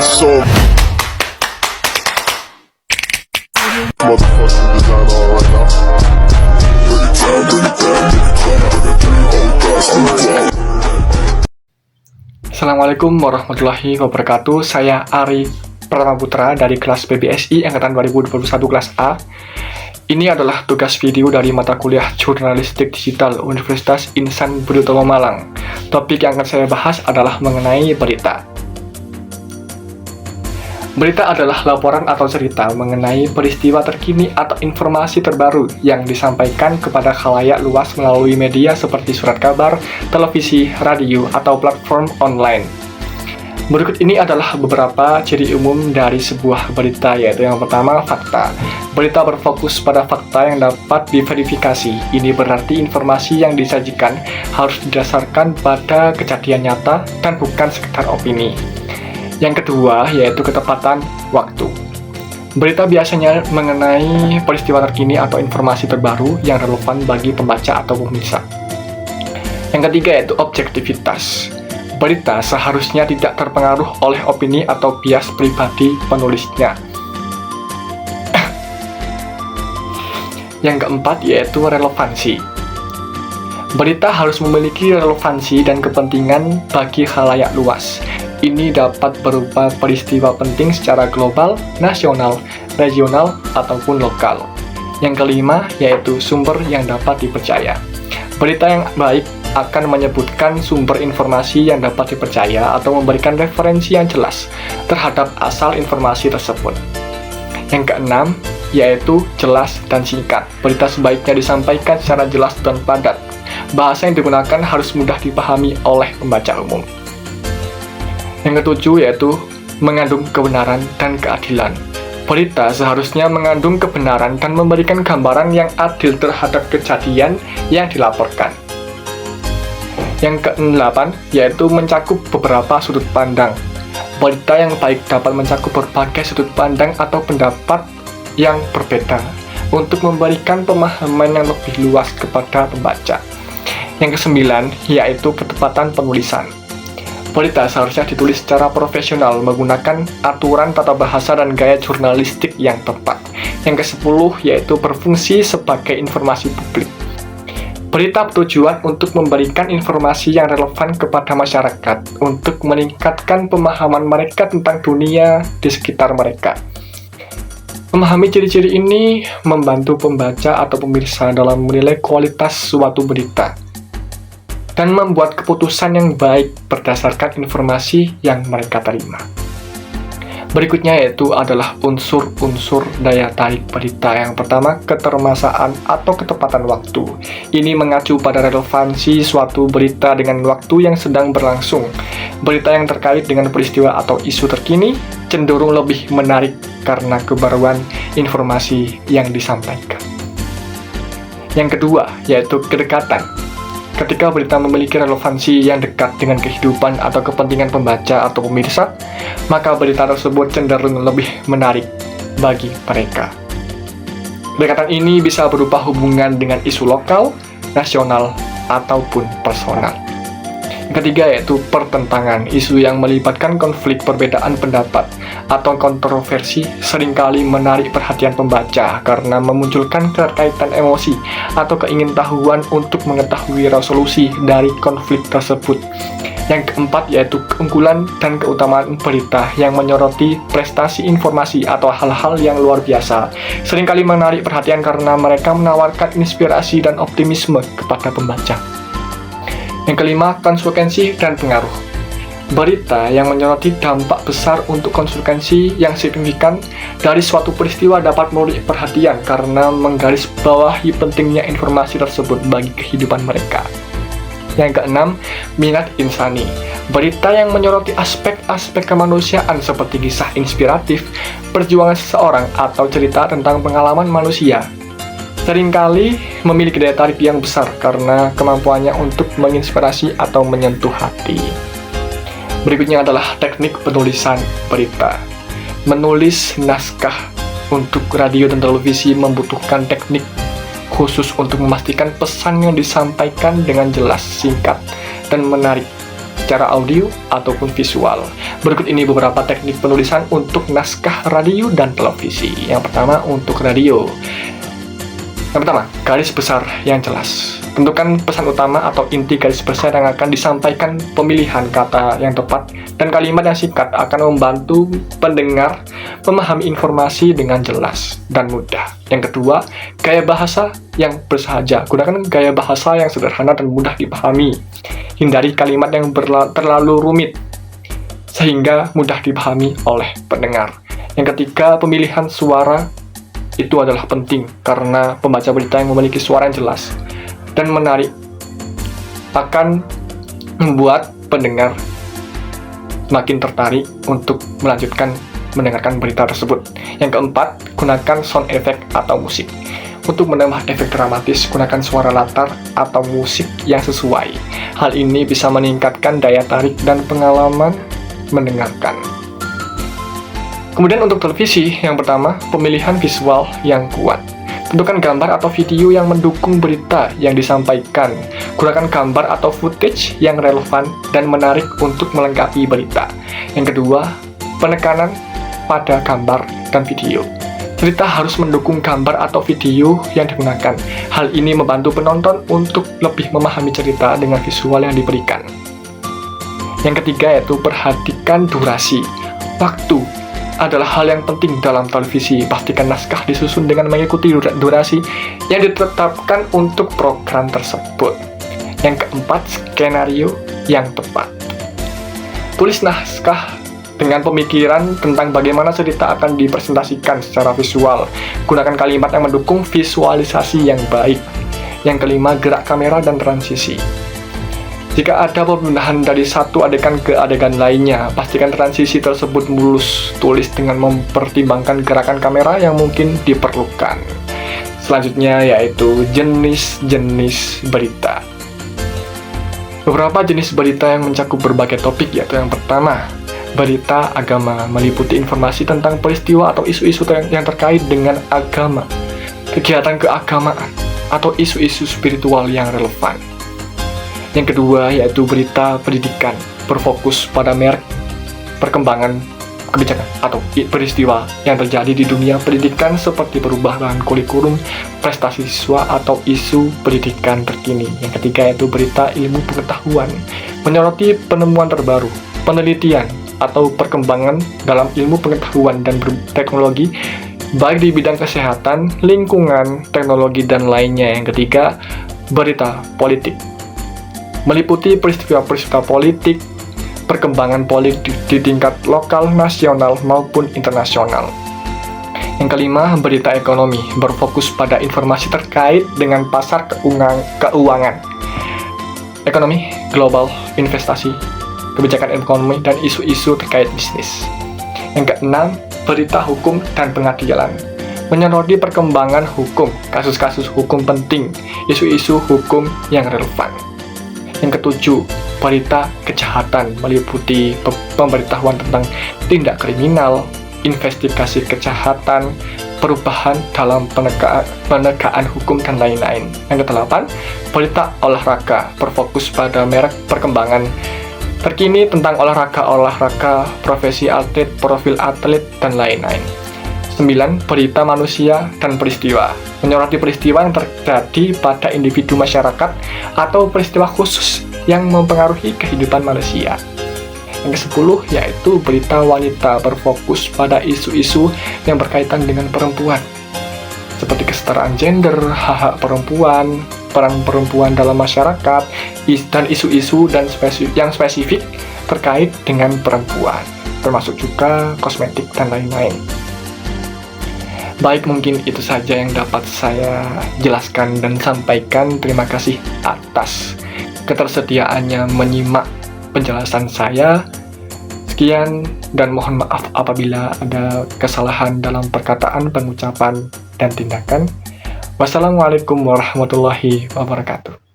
so motherfucking design all right now. Bring it down, bring it down, bring it down, bring it down, oh God, still down. Assalamualaikum warahmatullahi wabarakatuh. Saya Ari Pratama Putra dari kelas PBSI Angkatan 2021 kelas A. Ini adalah tugas video dari mata kuliah Jurnalistik Digital Universitas Insan Budi Utomo Malang. Topik yang akan saya bahas adalah mengenai berita. Berita adalah laporan atau cerita mengenai peristiwa terkini atau informasi terbaru yang disampaikan kepada khalayak luas melalui media seperti surat kabar, televisi, radio, atau platform online. Berikut ini adalah beberapa ciri umum dari sebuah berita, yaitu yang pertama, fakta. Berita berfokus pada fakta yang dapat diverifikasi. Ini berarti informasi yang disajikan harus didasarkan pada kejadian nyata dan bukan sekedar opini. Yang kedua, yaitu ketepatan waktu. Berita biasanya mengenai peristiwa terkini atau informasi terbaru yang relevan bagi pembaca atau pemirsa. Yang ketiga, yaitu objektivitas. Berita seharusnya tidak terpengaruh oleh opini atau bias pribadi penulisnya. Yang keempat, yaitu relevansi. Berita harus memiliki relevansi dan kepentingan bagi khalayak luas. Ini dapat berupa peristiwa penting secara global, nasional, regional, ataupun lokal. Yang kelima, yaitu sumber yang dapat dipercaya. Berita yang baik akan menyebutkan sumber informasi yang dapat dipercaya atau memberikan referensi yang jelas terhadap asal informasi tersebut. Yang keenam, yaitu jelas dan singkat. Berita sebaiknya disampaikan secara jelas dan padat. Bahasa yang digunakan harus mudah dipahami oleh pembaca umum. Yang ketujuh, yaitu mengandung kebenaran dan keadilan. Berita seharusnya mengandung kebenaran dan memberikan gambaran yang adil terhadap kejadian yang dilaporkan. Yang ke-8, yaitu mencakup beberapa sudut pandang. Berita yang baik dapat mencakup berbagai sudut pandang atau pendapat yang berbeda untuk memberikan pemahaman yang lebih luas kepada pembaca. Yang ke-9, yaitu ketepatan penulisan. Berita seharusnya ditulis secara profesional menggunakan aturan tata bahasa dan gaya jurnalistik yang tepat. Yang ke-10, yaitu berfungsi sebagai informasi publik. Berita bertujuan untuk memberikan informasi yang relevan kepada masyarakat untuk meningkatkan pemahaman mereka tentang dunia di sekitar mereka. Memahami ciri-ciri ini membantu pembaca atau pemirsa dalam menilai kualitas suatu berita dan membuat keputusan yang baik berdasarkan informasi yang mereka terima. Berikutnya yaitu adalah unsur-unsur daya tarik berita. Yang pertama, ketermasaan atau ketepatan waktu. Ini mengacu pada relevansi suatu berita dengan waktu yang sedang berlangsung. Berita yang terkait dengan peristiwa atau isu terkini cenderung lebih menarik karena kebaruan informasi yang disampaikan. Yang kedua, yaitu kedekatan. Ketika berita memiliki relevansi yang dekat dengan kehidupan atau kepentingan pembaca atau pemirsa, maka berita tersebut cenderung lebih menarik bagi mereka. Kedekatan ini bisa berupa hubungan dengan isu lokal, nasional, ataupun personal. Yang ketiga, yaitu pertentangan. Isu yang melibatkan konflik perbedaan pendapat atau kontroversi seringkali menarik perhatian pembaca karena memunculkan keterkaitan emosi atau keingintahuan untuk mengetahui resolusi dari konflik tersebut. Yang keempat, yaitu keunggulan dan keutamaan berita yang menyoroti prestasi informasi atau hal-hal yang luar biasa seringkali menarik perhatian karena mereka menawarkan inspirasi dan optimisme kepada pembaca. Yang kelima, konsekuensi dan pengaruh. Berita yang menyoroti dampak besar untuk konsekuensi yang signifikan dari suatu peristiwa dapat menarik perhatian karena menggarisbawahi pentingnya informasi tersebut bagi kehidupan mereka. Yang keenam, minat insani. Berita yang menyoroti aspek-aspek kemanusiaan seperti kisah inspiratif, perjuangan seseorang, atau cerita tentang pengalaman manusia seringkali memiliki daya tarik yang besar karena kemampuannya untuk menginspirasi atau menyentuh hati. Berikutnya adalah teknik penulisan berita. Menulis naskah untuk radio dan televisi membutuhkan teknik khusus untuk memastikan pesan yang disampaikan dengan jelas, singkat, dan menarik secara audio ataupun visual. Berikut ini beberapa teknik penulisan untuk naskah radio dan televisi. Yang pertama, untuk radio. Yang pertama, garis besar yang jelas. Tentukan pesan utama atau inti garis besar yang akan disampaikan. Pemilihan kata yang tepat dan kalimat yang singkat akan membantu pendengar memahami informasi dengan jelas dan mudah. Yang kedua, gaya bahasa yang bersahaja. Gunakan gaya bahasa yang sederhana dan mudah dipahami. Hindari kalimat yang terlalu rumit sehingga mudah dipahami oleh pendengar. Yang ketiga, pemilihan suara itu adalah penting karena pembaca berita yang memiliki suara yang jelas dan menarik akan membuat pendengar semakin tertarik untuk melanjutkan mendengarkan berita tersebut. Yang keempat, gunakan sound effect atau musik. Untuk menambah efek dramatis, gunakan suara latar atau musik yang sesuai. Hal ini bisa meningkatkan daya tarik dan pengalaman mendengarkan. Kemudian untuk televisi, yang pertama, pemilihan visual yang kuat. Tentukan gambar atau video yang mendukung berita yang disampaikan. Gunakan gambar atau footage yang relevan dan menarik untuk melengkapi berita. Yang kedua, penekanan pada gambar dan video. Cerita harus mendukung gambar atau video yang digunakan. Hal ini membantu penonton untuk lebih memahami cerita dengan visual yang diberikan. Yang ketiga yaitu perhatikan durasi. Waktu adalah hal yang penting dalam televisi. Pastikan naskah disusun dengan mengikuti durasi yang ditetapkan untuk program tersebut. Yang keempat, skenario yang tepat. Tulis naskah dengan pemikiran tentang bagaimana cerita akan dipresentasikan secara visual. Gunakan kalimat yang mendukung visualisasi yang baik. Yang kelima, gerak kamera dan transisi. Jika ada pemindahan dari satu adegan ke adegan lainnya, pastikan transisi tersebut mulus. Tulis dengan mempertimbangkan gerakan kamera yang mungkin diperlukan. Selanjutnya yaitu jenis-jenis berita. Beberapa jenis berita yang mencakup berbagai topik yaitu yang pertama, berita agama, meliputi informasi tentang peristiwa atau isu-isu yang terkait dengan agama, kegiatan keagamaan, atau isu-isu spiritual yang relevan. Yang kedua yaitu berita pendidikan, berfokus pada merek perkembangan kebijakan atau peristiwa yang terjadi di dunia pendidikan seperti perubahan kurikulum, prestasi siswa, atau isu pendidikan terkini. Yang ketiga yaitu berita ilmu pengetahuan, menyoroti penemuan terbaru, penelitian, atau perkembangan dalam ilmu pengetahuan dan teknologi, baik di bidang kesehatan, lingkungan, teknologi, dan lainnya. Yang ketiga, berita politik, meliputi peristiwa-peristiwa politik, perkembangan politik di tingkat lokal, nasional, maupun internasional. Yang kelima, berita ekonomi, berfokus pada informasi terkait dengan pasar keuangan, ekonomi global, investasi, kebijakan ekonomi, dan isu-isu terkait bisnis. Yang keenam, berita hukum dan pengadilan, menyoroti perkembangan hukum, kasus-kasus hukum penting, isu-isu hukum yang relevan. Yang ketujuh, berita kejahatan, meliputi pemberitahuan tentang tindak kriminal, investigasi kejahatan, perubahan dalam penegakan hukum, dan lain-lain. Yang kedelapan, berita olahraga, berfokus pada merek perkembangan terkini tentang olahraga, profesi atlet, profil atlet, dan lain-lain. 9. Berita manusia dan peristiwa, menyoroti peristiwa yang terjadi pada individu masyarakat atau peristiwa khusus yang mempengaruhi kehidupan manusia. Yang ke-10 yaitu berita wanita, berfokus pada isu-isu yang berkaitan dengan perempuan seperti kesetaraan gender, hak-hak perempuan, peran perempuan dalam masyarakat, dan isu-isu yang spesifik terkait dengan perempuan, termasuk juga kosmetik dan lain-lain. Baik, mungkin itu saja yang dapat saya jelaskan dan sampaikan. Terima kasih atas ketersediaannya menyimak penjelasan saya. Sekian dan mohon maaf apabila ada kesalahan dalam perkataan, pengucapan, dan tindakan. Wassalamualaikum warahmatullahi wabarakatuh.